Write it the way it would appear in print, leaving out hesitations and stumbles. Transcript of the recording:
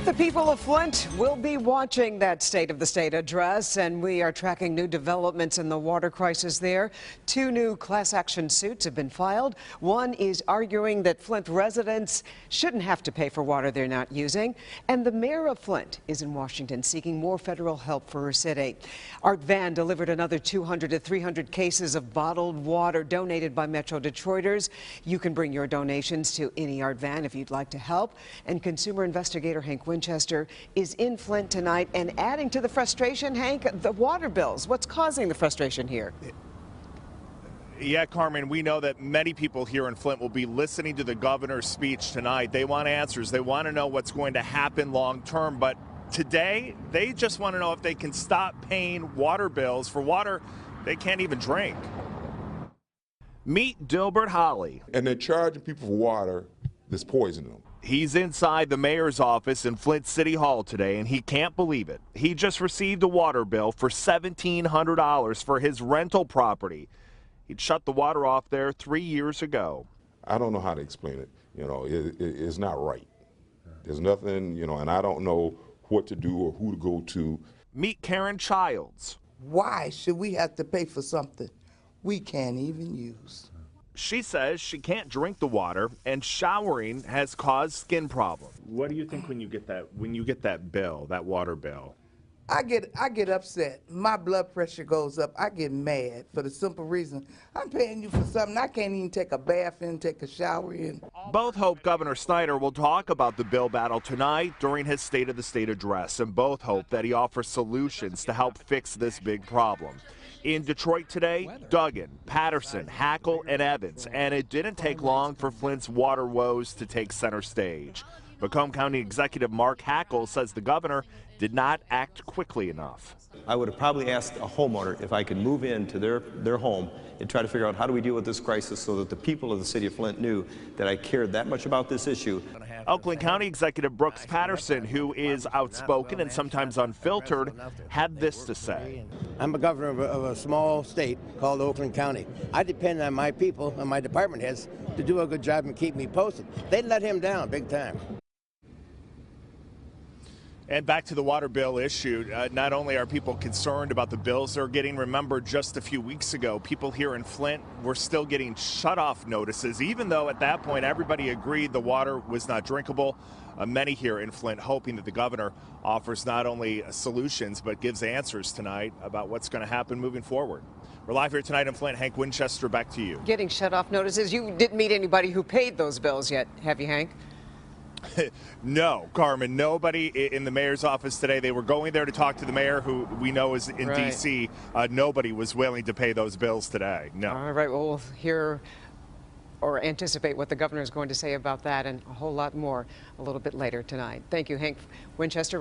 The people of Flint will be watching that State of the State address, and we are tracking new developments in the water crisis there. Two new class action suits have been filed. One is arguing that Flint residents shouldn't have to pay for water they're not using. And the mayor of Flint is in Washington seeking more federal help for her city. Art Van delivered another 200 to 300 cases of bottled water donated by Metro Detroiters. You can bring your donations to any Art Van if you'd like to help. And consumer investigator Hank Winchester is in Flint tonight, and adding to the frustration, Hank, the water bills. What's causing the frustration here? Yeah, Carmen, we know that many people here in Flint will be listening to the governor's speech tonight. They want answers. They want to know what's going to happen long term. But today, they just want to know if they can stop paying water bills for water they can't even drink. Meet Dilbert Holly. And they're charging people for water that's poisoning them. He's inside the mayor's office in Flint City Hall today, and he can't believe it. He just received a water bill for $1,700 for his rental property. He'd shut the water off there 3 years ago. I don't know how to explain it. You know, it's not right. There's nothing, you know, and I don't know what to do or who to go to. Meet Karen Childs. Why should we have to pay for something we can't even use? She says she can't drink the water, and showering has caused skin problems. What do you think when you get that bill, that water bill? I get upset. My blood pressure goes up. I get mad for the simple reason I'm paying you for something I can't even take a bath in, take a shower in. Both hope Governor Snyder will talk about the bill battle tonight during his State of the State address, and both hope that he offers solutions to help fix this big problem. In Detroit today, Duggan, Patterson, Hackle, and Evans, and it didn't take long for Flint's water woes to take center stage. Macomb County Executive Mark Hackle says the governor did not act quickly enough. I would have probably asked a homeowner if I could move into their home and try to figure out how do we deal with this crisis so that the people of the city of Flint knew that I cared that much about this issue. Oakland County Executive Brooks Patterson, who is outspoken and sometimes unfiltered, had this to say. I'm a governor of a small state called Oakland County. I depend on my people and my department heads to do a good job and keep me posted. They let him down big time. And back to the water bill issue, not only are people concerned about the bills they're getting, remember just a few weeks ago, people here in Flint were still getting shut-off notices, even though at that point everybody agreed the water was not drinkable. Many here in Flint hoping that the governor offers not only solutions but gives answers tonight about what's going to happen moving forward. We're live here tonight in Flint. Hank Winchester, back to you. Getting shut-off notices. You didn't meet anybody who paid those bills yet, have you, Hank? No, Carmen, nobody in the mayor's office today. They were going there to talk to the mayor, who we know is in D.C. Nobody was willing to pay those bills today. No. All right, well, we'll hear or anticipate what the governor is going to say about that and a whole lot more a little bit later tonight. Thank you, Hank Winchester.